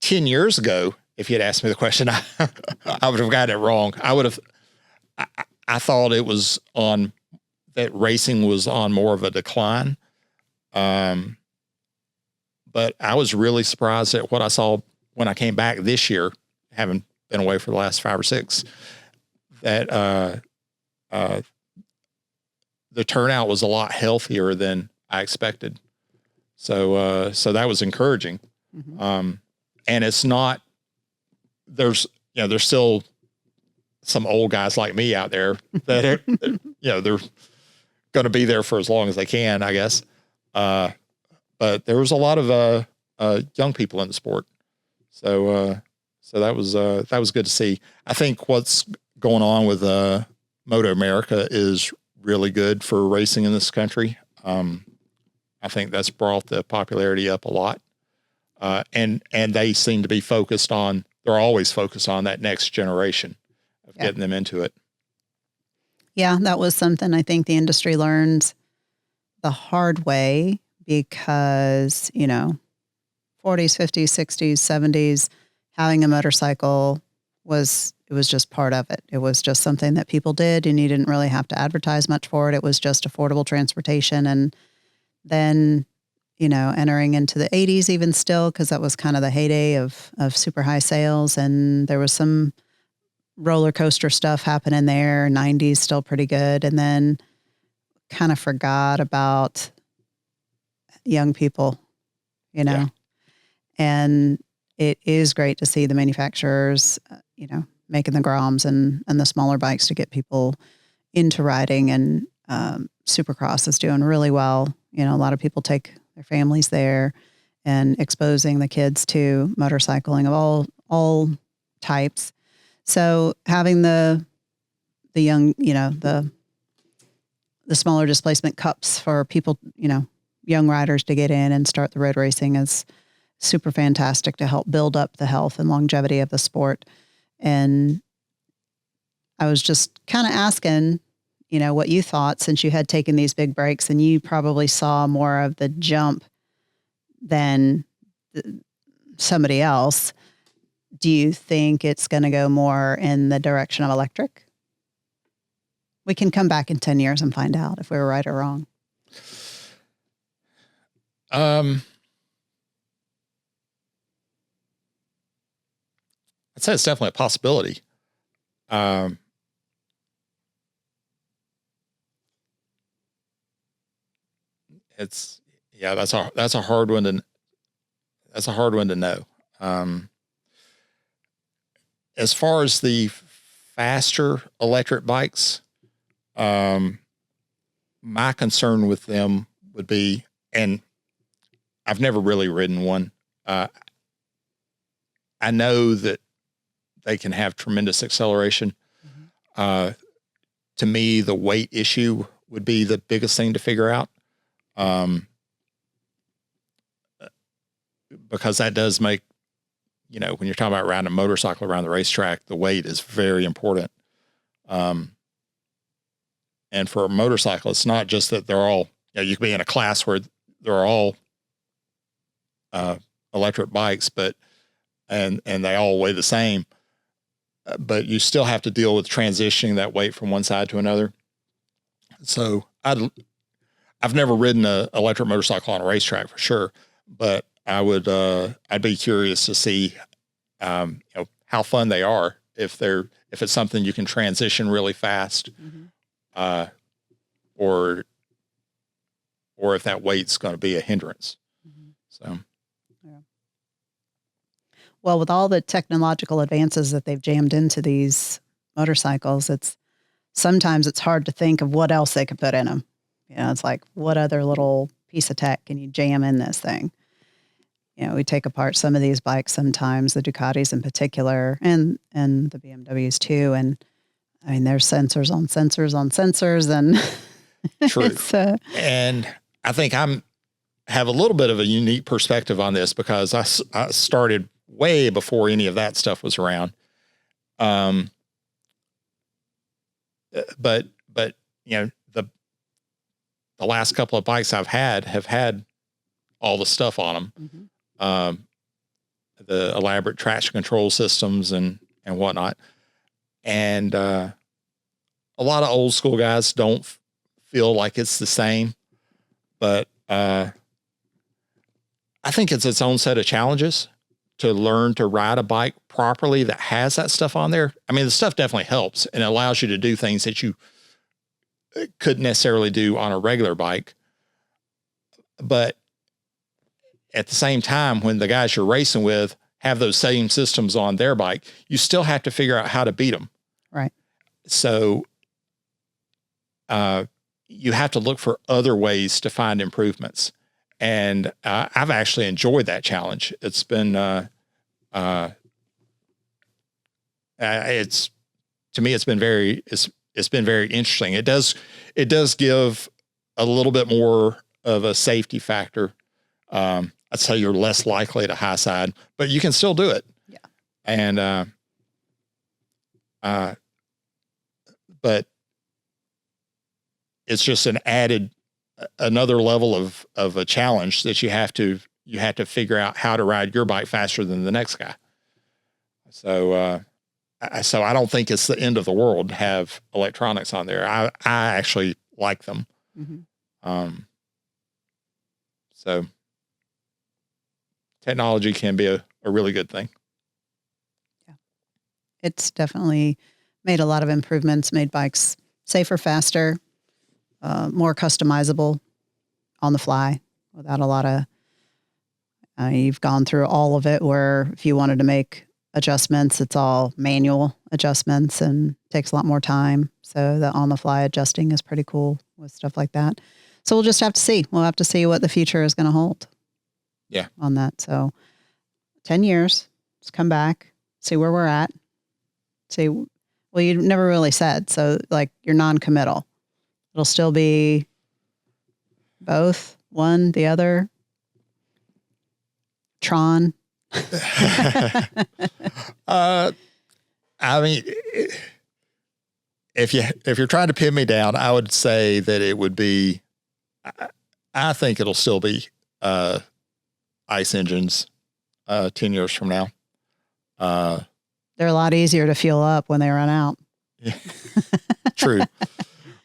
10 years ago, if you had asked me the question, I would have gotten it wrong. I thought it was that racing was on more of a decline. But I was really surprised at what I saw when I came back this year, having been away for the last 5 or 6, that the turnout was a lot healthier than I expected. So that was encouraging. Mm-hmm. And it's not, there's still some old guys like me out there that are, they're going to be there for as long as they can, I guess. But there was a lot of young people in the sport. So that was good to see. I think what's going on with Moto America is really good for racing in this country. I think that's brought the popularity up a lot. And they seem to be they're always focused on that next generation of getting them into it. Yeah, that was something I think the industry learned the hard way, because, 40s, 50s, 60s, 70s, having a motorcycle was just part of it. It was just something that people did, and you didn't really have to advertise much for it. It was just affordable transportation. And then, entering into the 80s even still, because that was kind of the heyday of super high sales, and there was some roller coaster stuff happening there. 90s still pretty good. And then kind of forgot about young people, Yeah. And it is great to see the manufacturers, making the Groms and the smaller bikes to get people into riding. And Supercross is doing really well. A lot of people take their families there, and exposing the kids to motorcycling of all types. So having the young, the smaller displacement cups for people, young riders to get in and start the road racing is super fantastic to help build up the health and longevity of the sport. And I was just kind of asking, what you thought, since you had taken these big breaks and you probably saw more of the jump than somebody else. Do you think it's going to go more in the direction of electric? We can come back in 10 years and find out if we were right or wrong. I'd say it's definitely a possibility. That's a hard one to know. As far as the faster electric bikes, my concern with them would be, and I've never really ridden one. I know that they can have tremendous acceleration. Mm-hmm. To me, the weight issue would be the biggest thing to figure out. Because that does make, when you're talking about riding a motorcycle around the racetrack, the weight is very important. And for a motorcycle, it's not just that they're all, you could be in a class where they're all electric bikes, and they all weigh the same, but you still have to deal with transitioning that weight from one side to another. So I've never ridden an electric motorcycle on a racetrack for sure, but I'd be curious to see, how fun they are, if it's something you can transition really fast, or if that weight's going to be a hindrance. So, yeah. Well, with all the technological advances that they've jammed into these motorcycles, sometimes it's hard to think of what else they could put in them. It's like, what other little piece of tech can you jam in this thing? We take apart some of these bikes sometimes, the Ducatis in particular, and the BMWs too. And I mean, there's sensors on sensors on sensors, and true. And I think have a little bit of a unique perspective on this, because I started way before any of that stuff was around. But the last couple of bikes I've have had all the stuff on them. The elaborate traction control systems and whatnot. And a lot of old school guys don't feel like it's the same, but I think it's its own set of challenges to learn to ride a bike properly that has that stuff on there. I mean, the stuff definitely helps and allows you to do things that you couldn't necessarily do on a regular bike. But at the same time, when the guys you're racing with have those same systems on their bike, you still have to figure out how to beat them. Right. So you have to look for other ways to find improvements. And I've actually enjoyed that challenge. It's been, to me, it's been very interesting. It does give a little bit more of a safety factor. I'd say you're less likely to high side, but you can still do it. Yeah. And, but it's just another level of a challenge that you have to figure out how to ride your bike faster than the next guy. So, I don't think it's the end of the world to have electronics on there. I actually like them. So technology can be a really good thing. Yeah. It's definitely made a lot of improvements, made bikes safer, faster, more customizable on the fly without a lot of, you've gone through all of it where if you wanted to make adjustments, it's all manual adjustments and takes a lot more time. So the on the fly adjusting is pretty cool with stuff like that. So we'll just have to see. We'll have to see what the future is going to hold. Yeah. On that. So 10 years, let's come back, see where we're at. See, well, you never really said. So like you're non-committal. It'll still be both, one, the other. Tron. I mean, if you're trying to pin me down, I would say that it would be, I think it'll still be, ICE engines, 10 years from now. They're a lot easier to fuel up when they run out. Yeah. True.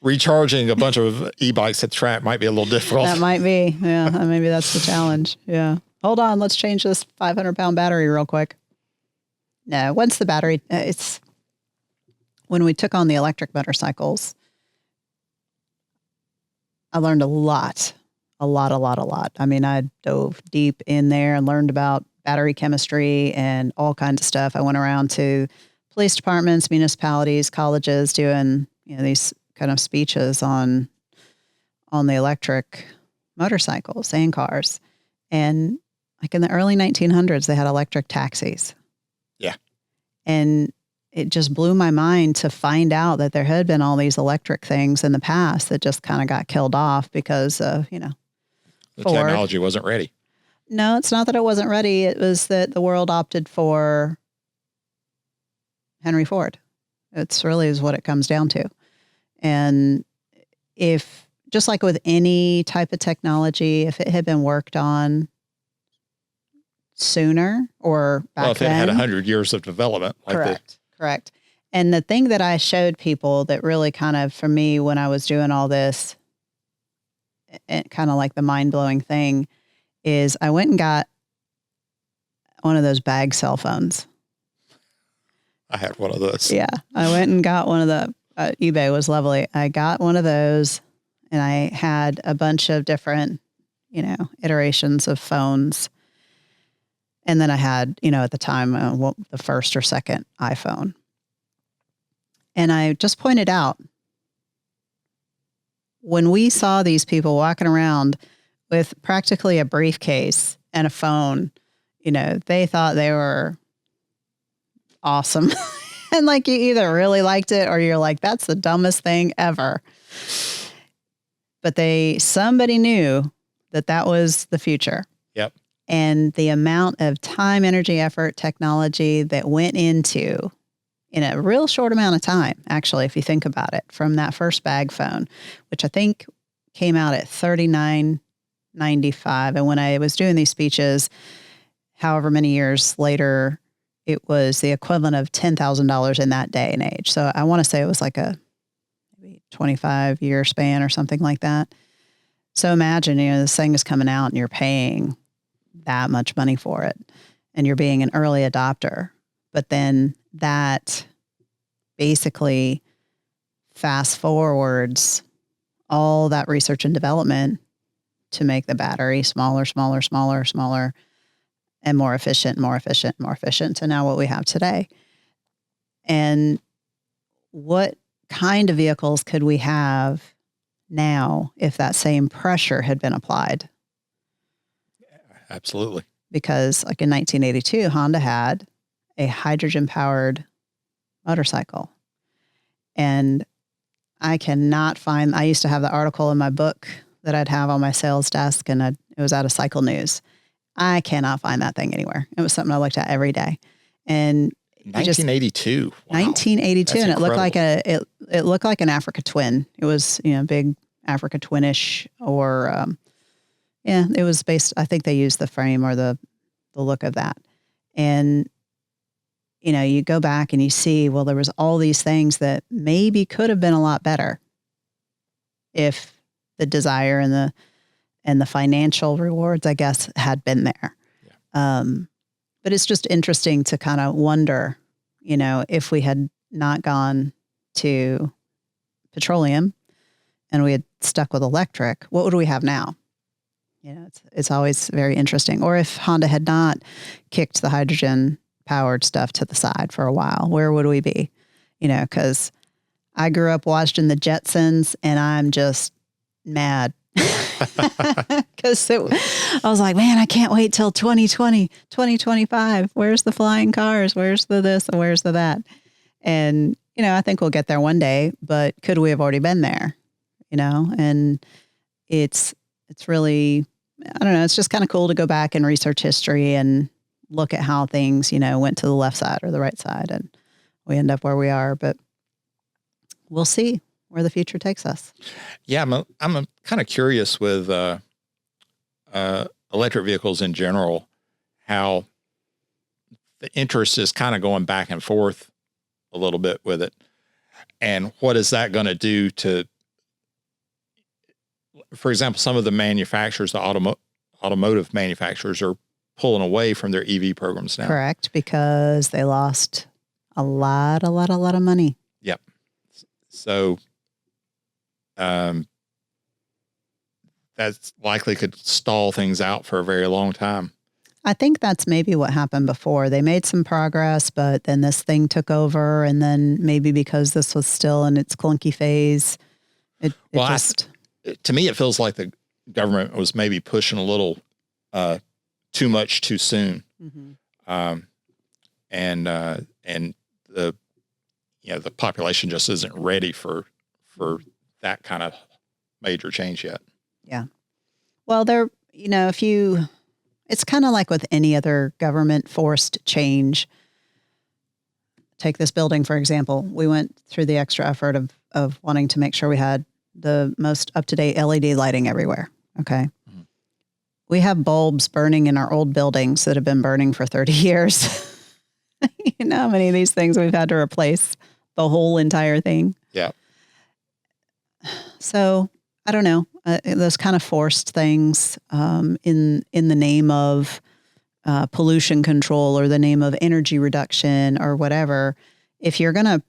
Recharging a bunch of e-bikes at the track might be a little difficult. That might be. Yeah. Maybe that's the challenge. Yeah. Hold on. Let's change this 500-pound battery real quick. No, once the battery, it's when we took on the electric motorcycles, I learned a lot. I mean, I dove deep in there and learned about battery chemistry and all kinds of stuff. I went around to police departments, municipalities, colleges doing, these kind of speeches on the electric motorcycles and cars. And like in the early 1900s, they had electric taxis. Yeah. And it just blew my mind to find out that there had been all these electric things in the past that just kind of got killed off because of, the Ford. technology wasn't ready. No, it's not that it wasn't ready. It was that the world opted for Henry Ford. It's really is what it comes down to. And just like with any type of technology, if it had been worked on sooner or back well, if it then. had 100 years of development. Correct. And the thing that I showed people that really kind of, for me, when I was doing all this, it kind of like the mind-blowing thing is I went and got one of those bag cell phones. I had one of those. Yeah. I went and got one of the, eBay was lovely. I got one of those and I had a bunch of different, iterations of phones. And then I had, at the time, the first or second iPhone. And I just pointed out, when we saw these people walking around with practically a briefcase and a phone, they thought they were awesome. And like, you either really liked it or you're like, that's the dumbest thing ever. But somebody knew that was the future. Yep. And the amount of time, energy, effort, technology that went into in a real short amount of time, actually, if you think about it, from that first bag phone, which I think came out at $39.95. And when I was doing these speeches, however many years later, it was the equivalent of $10,000 in that day and age. So I want to say it was like a maybe 25-year span or something like that. So imagine, this thing is coming out and you're paying that much money for it and you're being an early adopter. But then that basically fast forwards all that research and development to make the battery smaller, and more efficient to now what we have today. And what kind of vehicles could we have now if that same pressure had been applied? Yeah, absolutely. Because like in 1982, Honda had a hydrogen-powered motorcycle. And I cannot find, I used to have the article in my book that I'd have on my sales desk, and it was out of Cycle News. I cannot find that thing anywhere. It was something I looked at every day. And 1982. Wow. 1982. That's and it looked incredible. it looked like an Africa Twin. It was, big Africa Twin-ish, or, it was based, I think they used the frame or the look of that. And, you go back and you see, well, there was all these things that maybe could have been a lot better if the desire and the financial rewards, I guess, had been there. Yeah. But it's just interesting to kind of wonder, if we had not gone to petroleum and we had stuck with electric, what would we have now? It's always very interesting. Or if Honda had not kicked the hydrogen powered stuff to the side for a while, where would we be? Because I grew up watching the Jetsons and I'm just mad. Because I was like, man, I can't wait till 2020, 2025. Where's the flying cars? Where's the this and where's the that? And, I think we'll get there one day, but could we have already been there? And it's really, I don't know, it's just kind of cool to go back and research history and look at how things, went to the left side or the right side, and we end up where we are. But we'll see where the future takes us. Yeah, I'm kind of curious with electric vehicles in general, how the interest is kind of going back and forth a little bit with it. And what is that going to do to, for example, some of the manufacturers, the automotive manufacturers are pulling away from their EV programs now. Correct, because they lost a lot of money. Yep. So that's likely could stall things out for a very long time. I think that's maybe what happened before. They made some progress, but then this thing took over, and then maybe because this was still in its clunky phase, to me, it feels like the government was maybe pushing a little too much too soon. Mm-hmm. And the population just isn't ready for that kind of major change yet. Yeah. Well, it's kind of like with any other government forced change. Take this building, for example. We went through the extra effort of wanting to make sure we had the most up-to-date LED lighting everywhere. Okay. Mm-hmm. we have bulbs burning in our old buildings that have been burning for 30 years. You know how many of these things we've had to replace the whole entire thing? Yeah. So I don't know, those kind of forced things in the name of pollution control or the name of energy reduction or whatever. If you're going to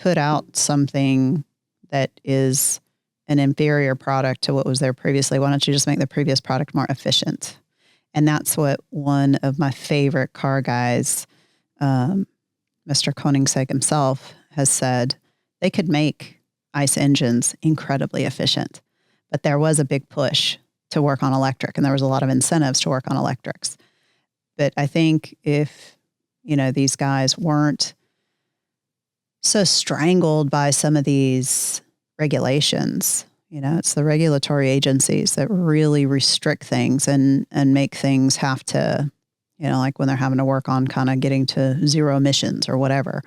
put out something that is an inferior product to what was there previously, why don't you just make the previous product more efficient? And that's what one of my favorite car guys, Mr. Koenigsegg himself, has said. They could make ICE engines incredibly efficient, but there was a big push to work on electric, and there was a lot of incentives to work on electrics. But I think if, these guys weren't so strangled by some of these regulations, it's the regulatory agencies that really restrict things and make things have to, like when they're having to work on kind of getting to zero emissions or whatever.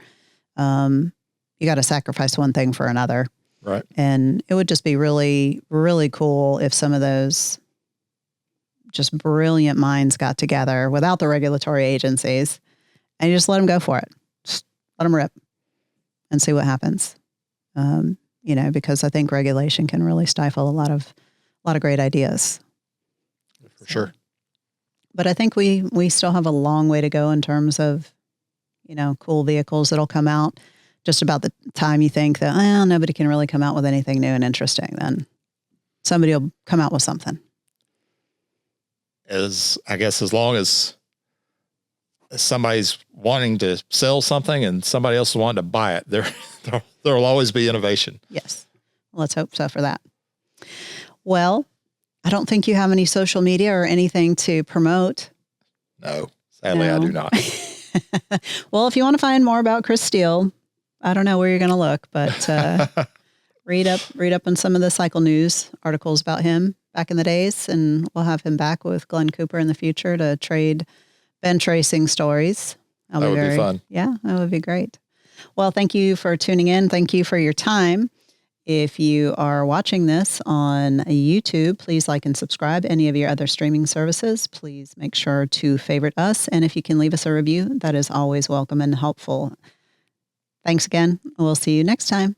You got to sacrifice one thing for another. Right. And it would just be really, really cool if some of those just brilliant minds got together without the regulatory agencies and you just let them go for it. Just let them rip and see what happens. Because I think regulation can really stifle a lot of great ideas. For sure. But I think we still have a long way to go in terms of, cool vehicles that'll come out. Just about the time you think that, nobody can really come out with anything new and interesting, then somebody will come out with something. I guess as long as somebody's wanting to sell something and somebody else is wanting to buy it, there'll always be innovation. Yes. Let's hope so for that. Well, I don't think you have any social media or anything to promote. No, sadly, I do not. Well, if you want to find more about Chris Steele, I don't know where you're going to look, but read up on some of the cycle news articles about him back in the days, and we'll have him back with Glenn Cooper in the future to trade bench racing stories. That would be fun. Yeah, that would be great. Well, thank you for tuning in. Thank you for your time. If you are watching this on YouTube, please like and subscribe. Any of your other streaming services, please make sure to favorite us. And if you can leave us a review, that is always welcome and helpful. Thanks again. We'll see you next time.